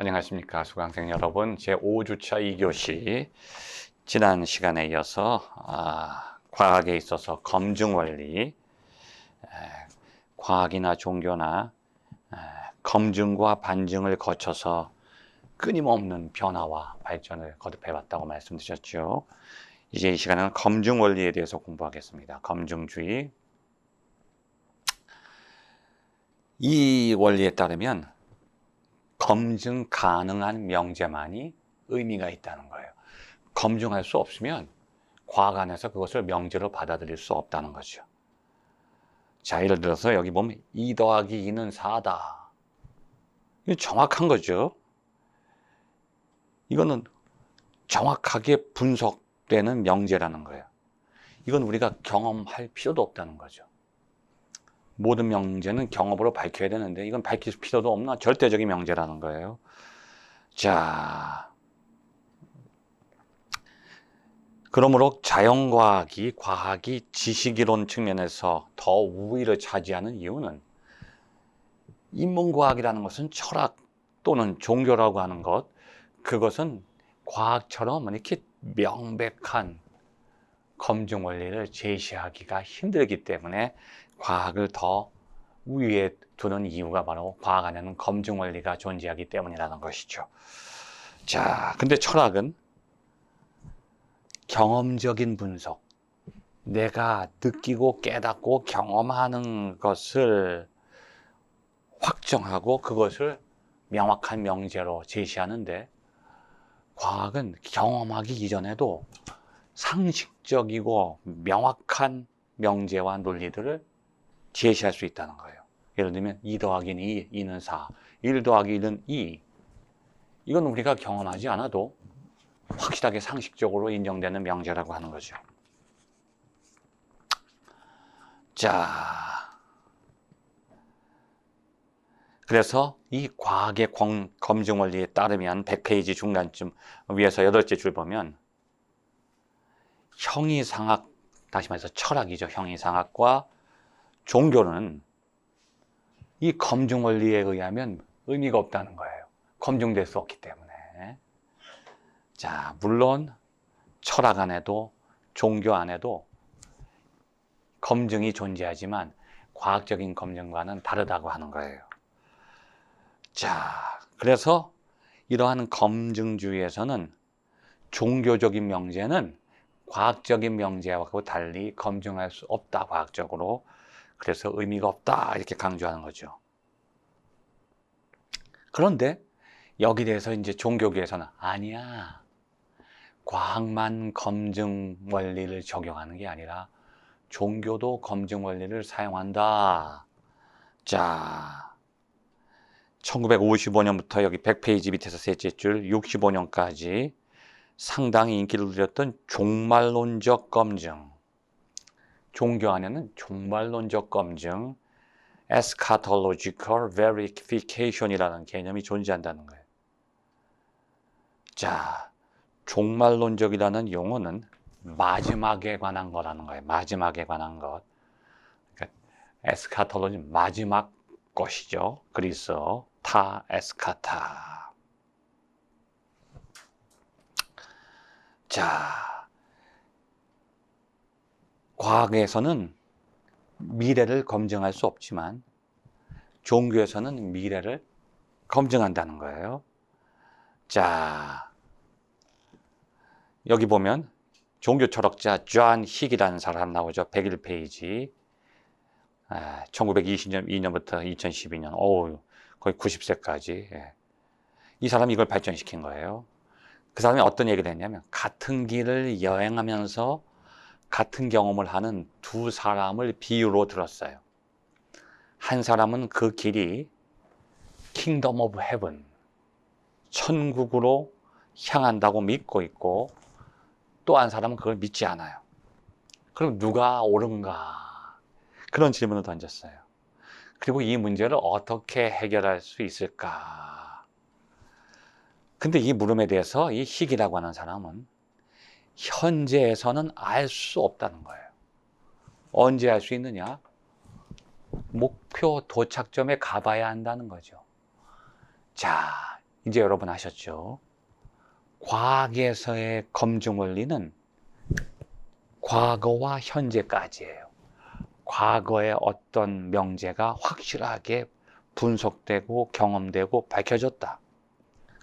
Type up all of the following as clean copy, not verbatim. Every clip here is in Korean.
안녕하십니까 수강생 여러분. 제5주차 2교시 지난 시간에 이어서 과학에 있어서 검증원리, 과학이나 종교나 검증과 반증을 거쳐서 끊임없는 변화와 발전을 거듭해왔다고 말씀드렸죠. 이제 이 시간에는 검증원리에 대해서 공부하겠습니다. 검증주의. 이 원리에 따르면 검증 가능한 명제만이 의미가 있다는 거예요. 검증할 수 없으면 과학 안에서 그것을 명제로 받아들일 수 없다는 거죠. 자, 예를 들어서 여기 보면 2 더하기 2는 4다. 이거 정확한 거죠. 이거는 정확하게 분석되는 명제라는 거예요. 이건 우리가 경험할 필요도 없다는 거죠. 모든 명제는 경험으로 밝혀야 되는데 이건 밝힐 필요도 없나? 절대적인 명제라는 거예요. 자, 그러므로 자연과학이 과학이 지식이론 측면에서 더 우위를 차지하는 이유는 인문과학이라는 것은 철학 또는 종교라고 하는 것, 그것은 과학처럼 이렇게 명백한 검증 원리를 제시하기가 힘들기 때문에 과학을 더 우위에 두는 이유가 바로 과학 안에는 검증 원리가 존재하기 때문이라는 것이죠. 자, 근데 철학은 경험적인 분석, 내가 느끼고 깨닫고 경험하는 것을 확정하고 그것을 명확한 명제로 제시하는데, 과학은 경험하기 이전에도 상식적이고 명확한 명제와 논리들을 제시할 수 있다는 거예요. 예를 들면 2 더하기 2, 2는 4, 1 더하기 1은 2. 이건 우리가 경험하지 않아도 확실하게 상식적으로 인정되는 명제라고 하는 거죠. 자, 그래서 이 과학의 검증 원리에 따르면 100페이지 중간쯤 위에서 8째 줄 보면 형이상학, 다시 말해서 철학이죠. 형이상학과 종교는 이 검증 원리에 의하면 의미가 없다는 거예요. 검증될 수 없기 때문에. 자, 물론 철학 안에도 종교 안에도 검증이 존재하지만 과학적인 검증과는 다르다고 하는 거예요. 자, 그래서 이러한 검증주의에서는 종교적인 명제는 과학적인 명제하고 달리 검증할 수 없다, 과학적으로. 그래서 의미가 없다, 이렇게 강조하는 거죠. 그런데 여기 대해서 이제 종교계에서는 아니야, 과학만 검증 원리를 적용하는 게 아니라 종교도 검증 원리를 사용한다. 자, 1955년부터 여기 100페이지 밑에서 셋째 줄 65년까지 상당히 인기를 누렸던 종말론적 검증. 종교 안에는 종말론적 검증, eschatological verification이라는 개념이 존재한다는 거예요. 자, 종말론적이라는 용어는 마지막에 관한 거라는 거예요. 마지막에 관한 것. 그러니까 에스카톨로지, 마지막 것이죠. 그리스어 타 에스카타. 자, 과학에서는 미래를 검증할 수 없지만 종교에서는 미래를 검증한다는 거예요. 자, 여기 보면 종교 철학자 존 힉이라는 사람 나오죠. 101페이지. 1922년부터 2012년, 거의 90세까지. 이 사람이 이걸 발전시킨 거예요. 그 사람이 어떤 얘기를 했냐면, 같은 길을 여행하면서 같은 경험을 하는 두 사람을 비유로 들었어요. 한 사람은 그 길이 킹덤 오브 헤븐, 천국으로 향한다고 믿고 있고, 또 한 사람은 그걸 믿지 않아요. 그럼 누가 옳은가? 그런 질문을 던졌어요. 그리고 이 문제를 어떻게 해결할 수 있을까? 근데 이 물음에 대해서 이 힉이라고 하는 사람은 현재에서는 알 수 없다는 거예요. 언제 알 수 있느냐? 목표 도착점에 가봐야 한다는 거죠. 자, 이제 여러분 아셨죠? 과학에서의 검증 원리는 과거와 현재까지예요. 과거의 어떤 명제가 확실하게 분석되고 경험되고 밝혀졌다.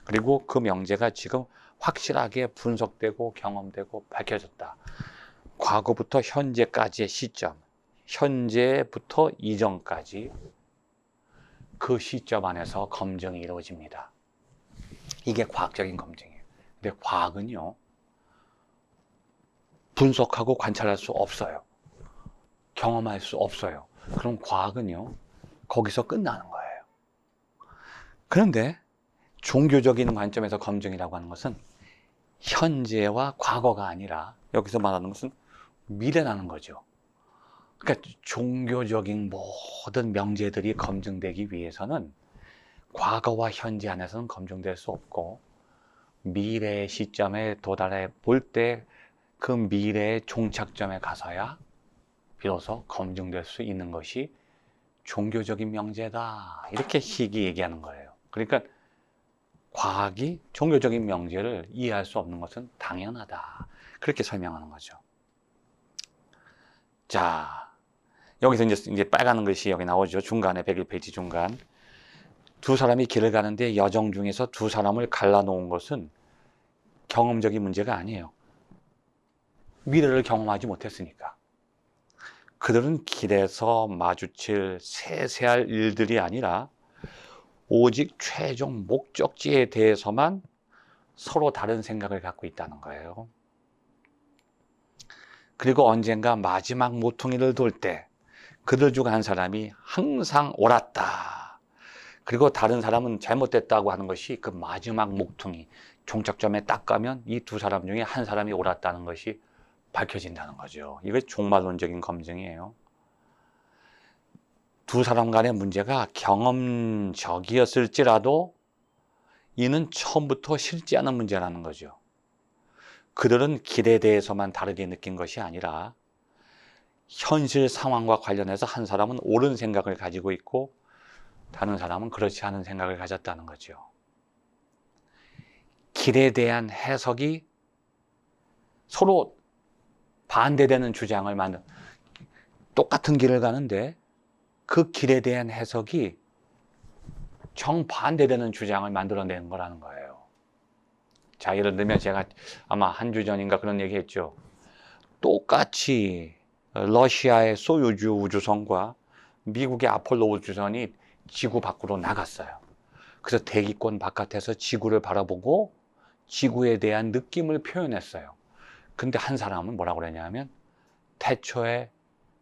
그리고 그 명제가 지금 확실하게 분석되고 경험되고 밝혀졌다. 과거부터 현재까지의 시점, 현재부터 이전까지 그 시점 안에서 검증이 이루어집니다. 이게 과학적인 검증이에요. 근데 과학은요, 분석하고 관찰할 수 없어요. 경험할 수 없어요. 그럼 과학은요, 거기서 끝나는 거예요. 그런데 종교적인 관점에서 검증이라고 하는 것은 현재와 과거가 아니라 여기서 말하는 것은 미래라는 거죠. 그러니까 종교적인 모든 명제들이 검증되기 위해서는 과거와 현재 안에서는 검증될 수 없고 미래의 시점에 도달해 볼 때 그 미래의 종착점에 가서야 비로소 검증될 수 있는 것이 종교적인 명제다. 이렇게 희귀 얘기하는 거예요. 그러니까 과학이 종교적인 명제를 이해할 수 없는 것은 당연하다. 그렇게 설명하는 거죠. 자, 여기서 이제 빨간 글씨 여기 나오죠. 중간에 101페이지 중간. 두 사람이 길을 가는데 여정 중에서 두 사람을 갈라놓은 것은 경험적인 문제가 아니에요. 미래를 경험하지 못했으니까. 그들은 길에서 마주칠 세세할 일들이 아니라 오직 최종 목적지에 대해서만 서로 다른 생각을 갖고 있다는 거예요. 그리고 언젠가 마지막 모퉁이를 돌 때 그들 중 한 사람이 항상 옳았다. 그리고 다른 사람은 잘못됐다고 하는 것이 그 마지막 모퉁이, 종착점에 딱 가면 이 두 사람 중에 한 사람이 옳았다는 것이 밝혀진다는 거죠. 이게 종말론적인 검증이에요. 두 사람 간의 문제가 경험적이었을지라도 이는 처음부터 싫지 않은 문제라는 거죠. 그들은 길에 대해서만 다르게 느낀 것이 아니라 현실 상황과 관련해서 한 사람은 옳은 생각을 가지고 있고 다른 사람은 그렇지 않은 생각을 가졌다는 거죠. 길에 대한 해석이 서로 반대되는 주장을 똑같은 길을 가는데 그 길에 대한 해석이 정반대되는 주장을 만들어내는 거라는 거예요. 자, 예를 들면 제가 아마 한 주 전인가 그런 얘기 했죠. 똑같이 러시아의 소유주 우주선과 미국의 아폴로 우주선이 지구 밖으로 나갔어요. 그래서 대기권 바깥에서 지구를 바라보고 지구에 대한 느낌을 표현했어요. 근데 한 사람은 뭐라고 그러냐면 태초에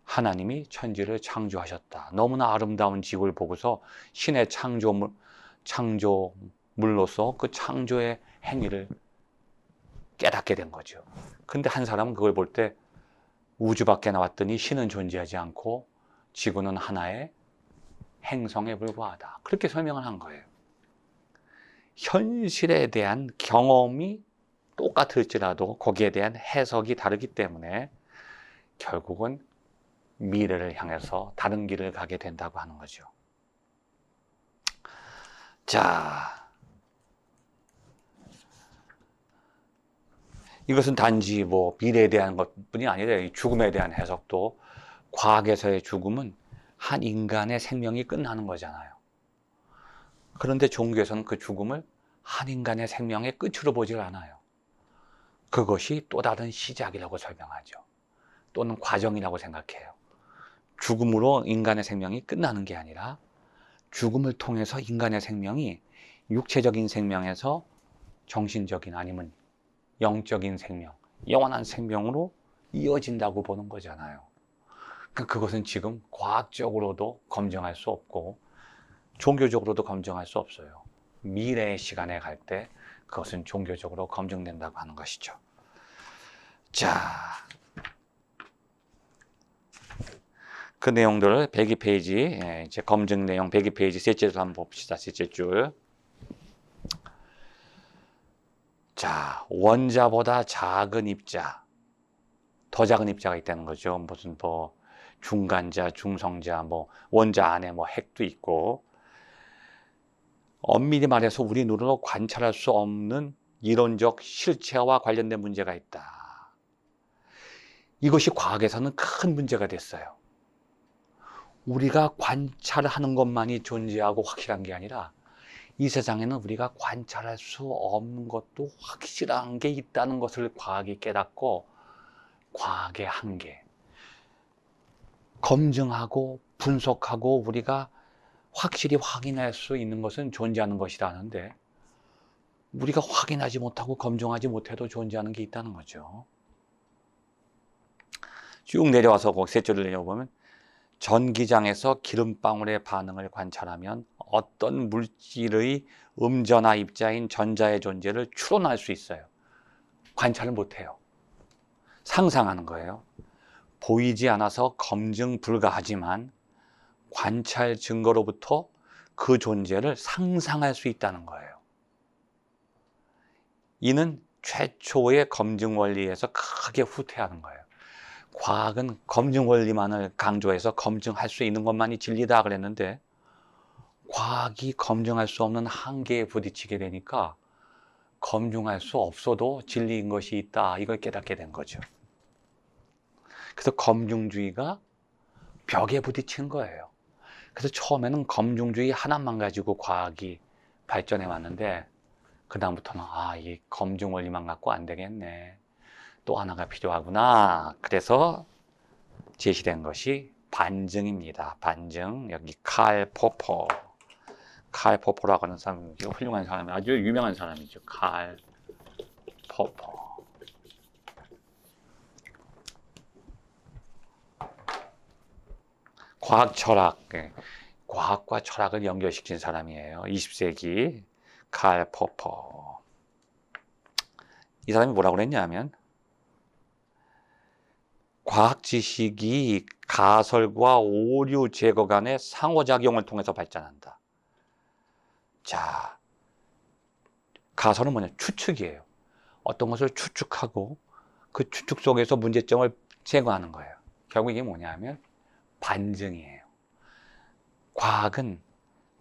하나님이 천지를 창조하셨다. 너무나 아름다운 지구를 보고서 신의 창조물로서 그 창조의 행위를 깨닫게 된 거죠. 근데 한 사람은 그걸 볼 때 우주 밖에 나왔더니 신은 존재하지 않고 지구는 하나의 행성에 불과하다. 그렇게 설명을 한 거예요. 현실에 대한 경험이 똑같을지라도 거기에 대한 해석이 다르기 때문에 결국은 미래를 향해서 다른 길을 가게 된다고 하는 거죠. 자, 이것은 단지 미래에 대한 것뿐이 아니라 죽음에 대한 해석도 과학에서의 죽음은 한 인간의 생명이 끝나는 거잖아요. 그런데 종교에서는 그 죽음을 한 인간의 생명의 끝으로 보질 않아요. 그것이 또 다른 시작이라고 설명하죠. 또는 과정이라고 생각해요. 죽음으로 인간의 생명이 끝나는 게 아니라 죽음을 통해서 인간의 생명이 육체적인 생명에서 정신적인 아니면 영적인 생명, 영원한 생명으로 이어진다고 보는 거잖아요. 그것은 지금 과학적으로도 검증할 수 없고 종교적으로도 검증할 수 없어요. 미래의 시간에 갈 때 그것은 종교적으로 검증된다고 하는 것이죠. 자, 그 내용들을 102페이지, 이제 검증 내용 102페이지 셋째 줄 한번 봅시다. 셋째 줄. 자, 원자보다 작은 입자, 더 작은 입자가 있다는 거죠. 무슨 중간자, 중성자, 원자 안에 핵도 있고, 엄밀히 말해서 우리 눈으로 관찰할 수 없는 이론적 실체와 관련된 문제가 있다. 이것이 과학에서는 큰 문제가 됐어요. 우리가 관찰하는 것만이 존재하고 확실한 게 아니라 이 세상에는 우리가 관찰할 수 없는 것도 확실한 게 있다는 것을 과학이 깨닫고 과학의 한계, 검증하고 분석하고 우리가 확실히 확인할 수 있는 것은 존재하는 것이라는데 우리가 확인하지 못하고 검증하지 못해도 존재하는 게 있다는 거죠. 쭉 내려와서 그 세 줄을 내려보면 전기장에서 기름방울의 반응을 관찰하면 어떤 물질의 음전화 입자인 전자의 존재를 추론할 수 있어요. 관찰을 못해요. 상상하는 거예요. 보이지 않아서 검증 불가하지만 관찰 증거로부터 그 존재를 상상할 수 있다는 거예요. 이는 최초의 검증 원리에서 크게 후퇴하는 거예요. 과학은 검증 원리만을 강조해서 검증할 수 있는 것만이 진리다 그랬는데 과학이 검증할 수 없는 한계에 부딪히게 되니까 검증할 수 없어도 진리인 것이 있다 이걸 깨닫게 된 거죠. 그래서 검증주의가 벽에 부딪힌 거예요. 그래서 처음에는 검증주의 하나만 가지고 과학이 발전해 왔는데 그 다음부터는 이 검증 원리만 갖고 안 되겠네. 또 하나가 필요하구나. 그래서 제시된 것이 반증입니다. 반증. 여기 칼 포퍼. 칼 포퍼라고 하는 사람, 훌륭한 사람이 아주 유명한 사람이죠. 칼 포퍼. 과학 철학. 과학과 철학을 연결시킨 사람이에요. 20세기 칼 포퍼. 이 사람이 뭐라고 그랬냐면 과학 지식이 가설과 오류 제거 간의 상호작용을 통해서 발전한다. 자, 가설은 뭐냐? 추측이에요. 어떤 것을 추측하고 그 추측 속에서 문제점을 제거하는 거예요. 결국 이게 뭐냐면 반증이에요. 과학은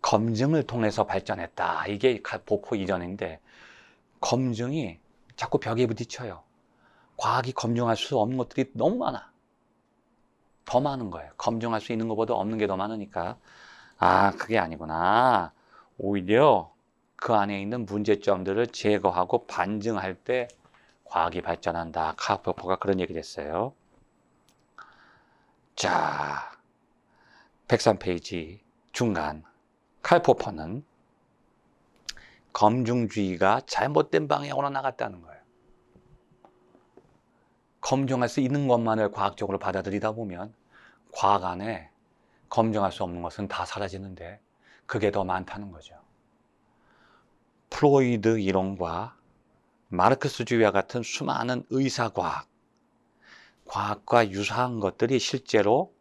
검증을 통해서 발전했다. 이게 보포 이전인데 검증이 자꾸 벽에 부딪혀요. 과학이 검증할 수 없는 것들이 너무 많아. 더 많은 거예요. 검증할 수 있는 것보다 없는 게 더 많으니까 그게 아니구나. 오히려 그 안에 있는 문제점들을 제거하고 반증할 때 과학이 발전한다. 칼 포퍼가 그런 얘기를 했어요. 자, 103페이지 중간. 칼 포퍼는 검증주의가 잘못된 방향으로 나갔다는 거예요. 검증할 수 있는 것만을 과학적으로 받아들이다 보면 과학 안에 검증할 수 없는 것은 다 사라지는데 그게 더 많다는 거죠. 프로이드 이론과 마르크스주의와 같은 수많은 의사과학, 과학과 유사한 것들이 실제로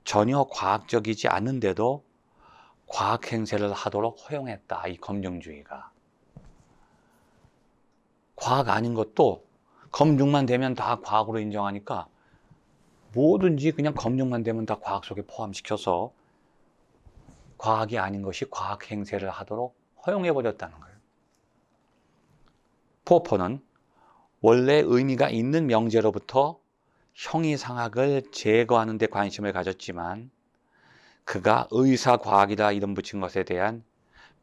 전혀 과학적이지 않은데도 과학 행세를 하도록 허용했다. 이 검증주의가. 과학 아닌 것도 검증만 되면 다 과학으로 인정하니까 뭐든지 그냥 검증만 되면 다 과학 속에 포함시켜서 과학이 아닌 것이 과학 행세를 하도록 허용해버렸다는 거예요. 포퍼는 원래 의미가 있는 명제로부터 형이상학을 제거하는 데 관심을 가졌지만 그가 의사과학이다 이름 붙인 것에 대한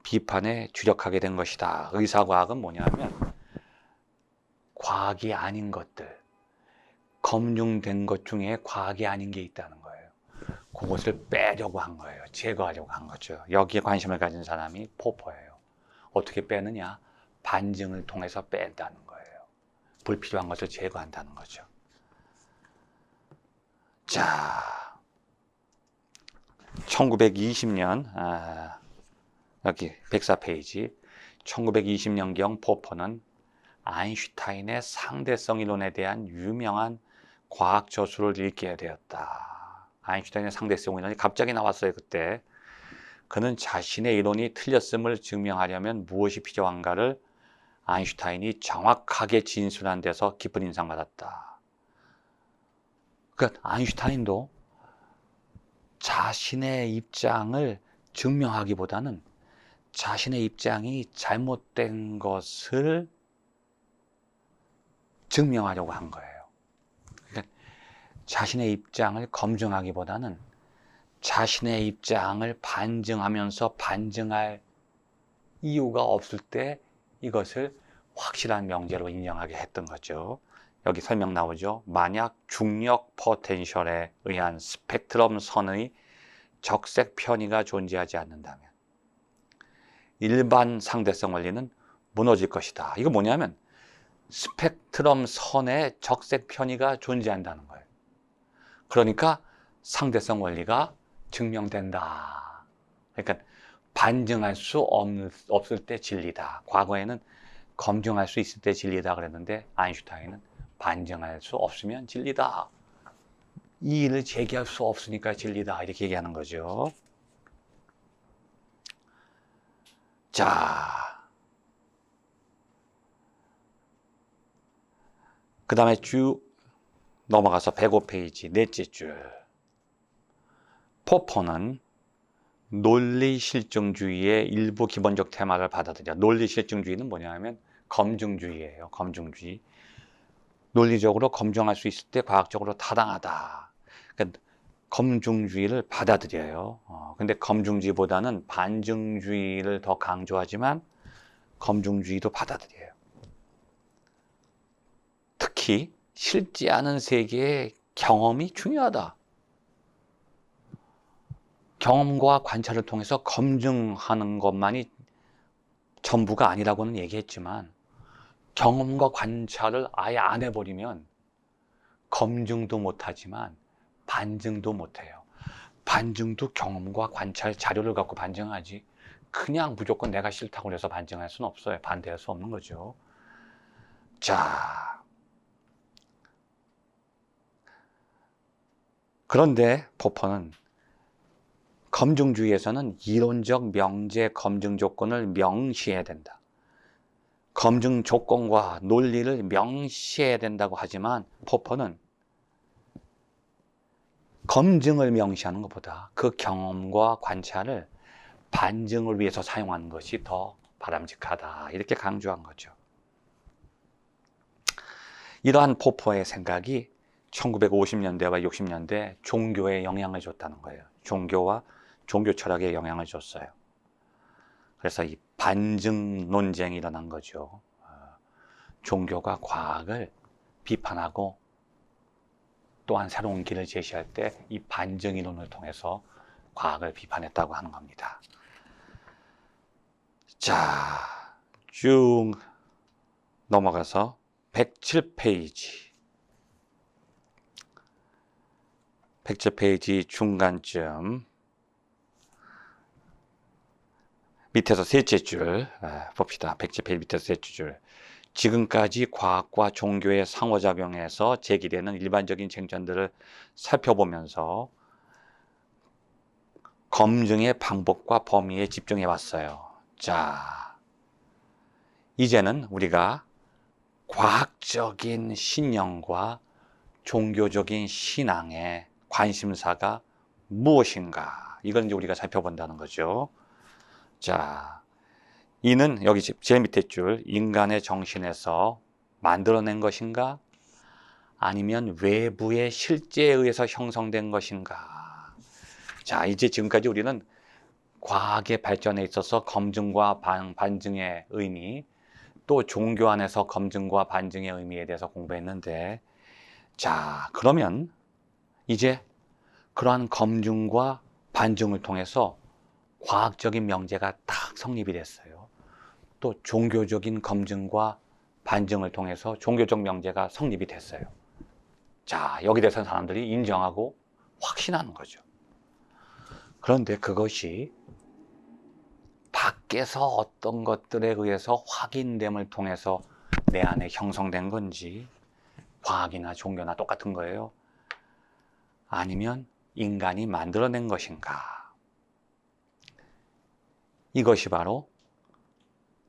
비판에 주력하게 된 것이다. 의사과학은 뭐냐면 과학이 아닌 것들, 검증된 것 중에 과학이 아닌 게 있다는 거예요. 그것을 빼려고 한 거예요. 제거하려고 한 거죠. 여기에 관심을 가진 사람이 포퍼예요. 어떻게 빼느냐? 반증을 통해서 뺀다는 거예요. 불필요한 것을 제거한다는 거죠. 자, 1920년 여기 104페이지 1920년경 포퍼는 아인슈타인의 상대성 이론에 대한 유명한 과학 저술을 읽게 되었다. 아인슈타인의 상대성 이론이 갑자기 나왔어요. 그때 그는 자신의 이론이 틀렸음을 증명하려면 무엇이 필요한가를 아인슈타인이 정확하게 진술한 데서 깊은 인상받았다. 그러니까 아인슈타인도 자신의 입장을 증명하기보다는 자신의 입장이 잘못된 것을 증명하려고 한 거예요. 그러니까 자신의 입장을 검증하기보다는 자신의 입장을 반증하면서 반증할 이유가 없을 때 이것을 확실한 명제로 인정하게 했던 거죠. 여기 설명 나오죠. 만약 중력 포텐셜에 의한 스펙트럼 선의 적색 편의가 존재하지 않는다면 일반 상대성 원리는 무너질 것이다. 이거 뭐냐면 스펙트럼 선에 적색 편의가 존재한다는 거예요. 그러니까 상대성 원리가 증명된다. 그러니까 반증할 수 없을 때 진리다. 과거에는 검증할 수 있을 때 진리다 그랬는데 아인슈타인은 반증할 수 없으면 진리다. 이의를 제기할 수 없으니까 진리다. 이렇게 얘기하는 거죠. 자, 그 다음에 쭉 넘어가서 105페이지 넷째 줄. 포퍼는 논리실증주의의 일부 기본적 테마를 받아들여. 논리실증주의는 뭐냐면 검증주의예요. 검증주의. 논리적으로 검증할 수 있을 때 과학적으로 타당하다. 그러니까 검증주의를 받아들여요. 근데 검증주의보다는 반증주의를 더 강조하지만 검증주의도 받아들여요. 특히 실제 않은 세계의 경험이 중요하다. 경험과 관찰을 통해서 검증하는 것만이 전부가 아니라고는 얘기했지만 경험과 관찰을 아예 안 해버리면 검증도 못하지만 반증도 못해요. 반증도 경험과 관찰 자료를 갖고 반증하지 그냥 무조건 내가 싫다고 해서 반증할 수는 없어요. 반대할 수 없는 거죠. 자, 그런데 포퍼는 검증주의에서는 이론적 명제 검증 조건을 명시해야 된다. 검증 조건과 논리를 명시해야 된다고 하지만 포퍼는 검증을 명시하는 것보다 그 경험과 관찰을 반증을 위해서 사용하는 것이 더 바람직하다. 이렇게 강조한 거죠. 이러한 포퍼의 생각이 1950년대와 60년대 종교에 영향을 줬다는 거예요. 종교와 종교 철학에 영향을 줬어요. 그래서 이 반증 논쟁이 일어난 거죠. 종교가 과학을 비판하고 또한 새로운 길을 제시할 때 이 반증 이론을 통해서 과학을 비판했다고 하는 겁니다. 자, 쭉 넘어가서 107페이지. 107페이지 중간쯤 밑에서 셋째 줄 봅시다. 107페이지 밑에서 셋째 줄. 지금까지 과학과 종교의 상호작용에서 제기되는 일반적인 쟁점들을 살펴보면서 검증의 방법과 범위에 집중해 봤어요. 자, 이제는 우리가 과학적인 신념과 종교적인 신앙의 관심사가 무엇인가? 이건 이제 우리가 살펴본다는 거죠. 자, 이는 여기 제일 밑에 줄 인간의 정신에서 만들어낸 것인가? 아니면 외부의 실제에 의해서 형성된 것인가? 자, 이제 지금까지 우리는 과학의 발전에 있어서 검증과 반증의 의미, 또 종교 안에서 검증과 반증의 의미에 대해서 공부했는데, 자, 그러면 이제 그러한 검증과 반증을 통해서 과학적인 명제가 딱 성립이 됐어요. 또 종교적인 검증과 반증을 통해서 종교적 명제가 성립이 됐어요. 자, 여기 대해서 사람들이 인정하고 확신하는 거죠. 그런데 그것이 밖에서 어떤 것들에 의해서 확인됨을 통해서 내 안에 형성된 건지, 과학이나 종교나 똑같은 거예요. 아니면 인간이 만들어낸 것인가? 이것이 바로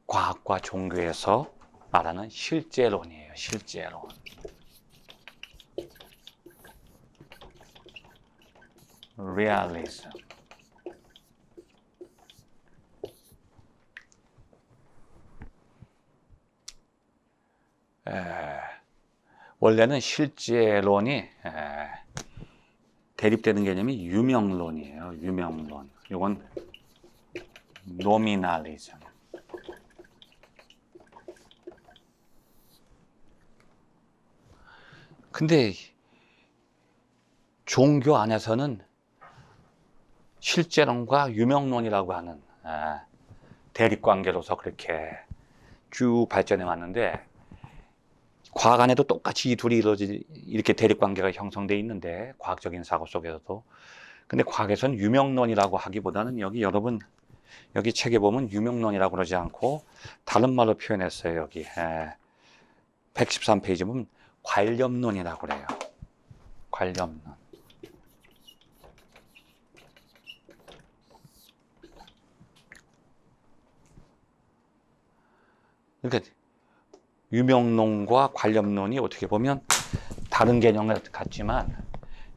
과학과 종교에서 말하는 실제론이에요. 실제론. Realism. 원래는 실제론이 대립되는 개념이 유명론이에요. 유명론. 이건 노미널리즘. 근데 종교 안에서는 실제론과 유명론이라고 하는 대립관계로서 그렇게 쭉 발전해 왔는데, 과학 안에도 똑같이 이 둘이 이렇게 대립관계가 형성되어 있는데, 과학적인 사고 속에서도. 근데 과학에서는 유명론이라고 하기보다는 여러분 여기 책에 보면 유명론이라고 그러지 않고 다른 말로 표현했어요. 여기 113페이지 보면 관념론이라고 그래요. 관념론. 그러니까 유명론과 관념론이 어떻게 보면 다른 개념 같지만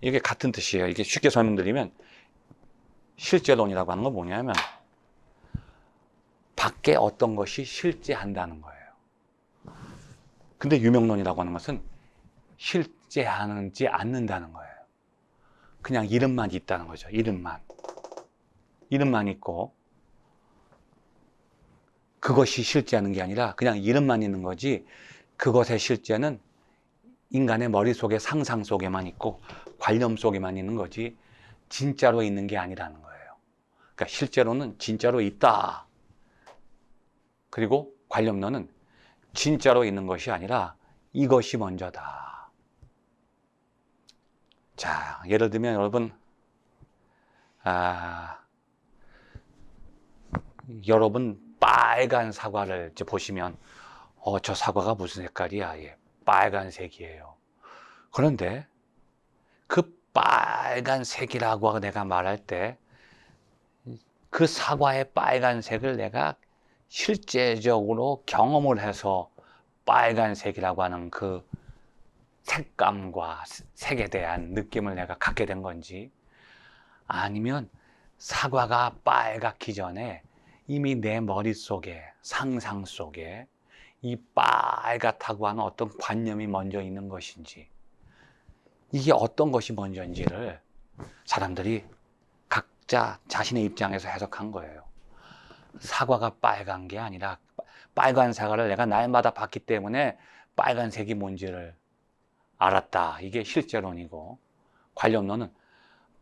이게 같은 뜻이에요. 이게 쉽게 설명드리면, 실제론이라고 하는 건 뭐냐면 밖에 어떤 것이 실제한다는 거예요. 근데 유명론이라고 하는 것은 실제하지 않는다는 거예요. 그냥 이름만 있다는 거죠. 이름만 있고, 그것이 실제하는 게 아니라 그냥 이름만 있는 거지, 그것의 실제는 인간의 머릿속에 상상 속에만 있고 관념 속에만 있는 거지 진짜로 있는 게 아니라는 거예요. 그러니까 실제로는 진짜로 있다. 그리고 관념론은 진짜로 있는 것이 아니라 이것이 먼저다. 자, 예를 들면 여러분, 여러분 빨간 사과를 이제 보시면 저 사과가 무슨 색깔이야? 예, 빨간색이에요. 그런데 그 빨간색이라고 내가 말할 때 그 사과의 빨간색을 내가 실제적으로 경험을 해서 빨간색이라고 하는 그 색감과 색에 대한 느낌을 내가 갖게 된 건지, 아니면 사과가 빨갛기 전에 이미 내 머릿속에, 상상 속에 이 빨갛다고 하는 어떤 관념이 먼저 있는 것인지, 이게 어떤 것이 먼저인지를 사람들이 각자 자신의 입장에서 해석한 거예요. 사과가 빨간 게 아니라 빨간 사과를 내가 날마다 봤기 때문에 빨간색이 뭔지를 알았다. 이게 실제론이고, 관념론은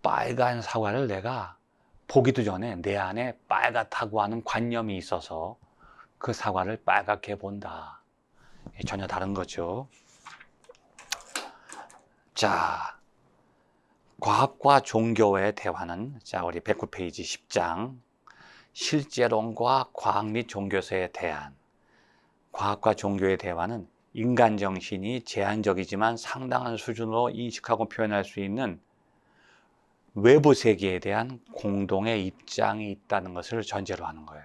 빨간 사과를 내가 보기도 전에 내 안에 빨갛다고 하는 관념이 있어서 그 사과를 빨갛게 본다. 전혀 다른 거죠. 자, 과학과 종교의 대화는, 자, 우리 109페이지 10장 실제론과 과학 및 종교서의 대안. 과학과 종교의 대화는 인간 정신이 제한적이지만 상당한 수준으로 인식하고 표현할 수 있는 외부 세계에 대한 공동의 입장이 있다는 것을 전제로 하는 거예요.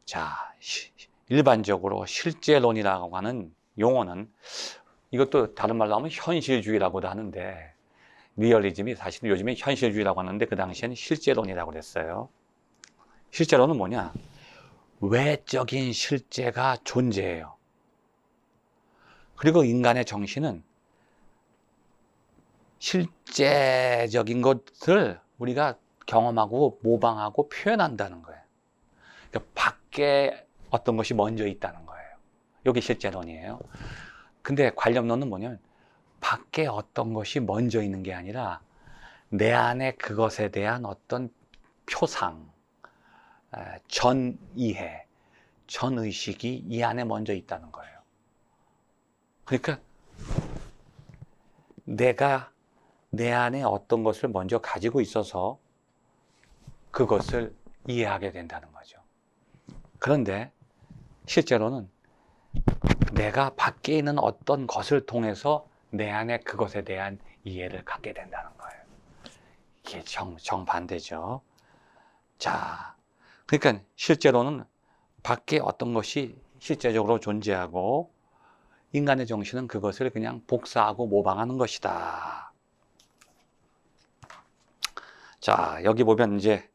자, 일반적으로 실제론이라고 하는 용어는, 이것도 다른 말로 하면 현실주의라고도 하는데, 리얼리즘이 사실은 요즘에 현실주의라고 하는데 그 당시에는 실제론이라고 그랬어요. 실제론은 뭐냐? 외적인 실제가 존재해요. 그리고 인간의 정신은 실제적인 것을 우리가 경험하고 모방하고 표현한다는 거예요. 그러니까 밖에 어떤 것이 먼저 있다는 거예요. 이게 실제론이에요. 근데 관념론은 뭐냐면 밖에 어떤 것이 먼저 있는 게 아니라 내 안에 그것에 대한 어떤 표상, 전이해, 전의식이 이 안에 먼저 있다는 거예요. 그러니까 내가 내 안에 어떤 것을 먼저 가지고 있어서 그것을 이해하게 된다는 거죠. 그런데 실제로는 내가 밖에 있는 어떤 것을 통해서 내 안에 그것에 대한 이해를 갖게 된다는 거예요. 이게 정반대죠. 자, 그러니까 실제로는 밖에 어떤 것이 실제적으로 존재하고 인간의 정신은 그것을 그냥 복사하고 모방하는 것이다. 자, 여기 보면 이제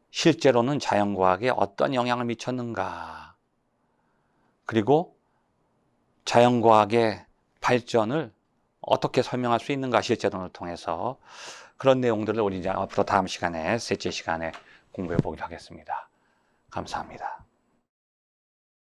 실제로는 자연과학에 어떤 영향을 미쳤는가? 그리고 자연과학의 발전을 어떻게 설명할 수 있는가 실제론을 통해서 그런 내용들을 우리 이제 앞으로 다음 시간에 셋째 시간에 공부해 보기로 하겠습니다. 감사합니다.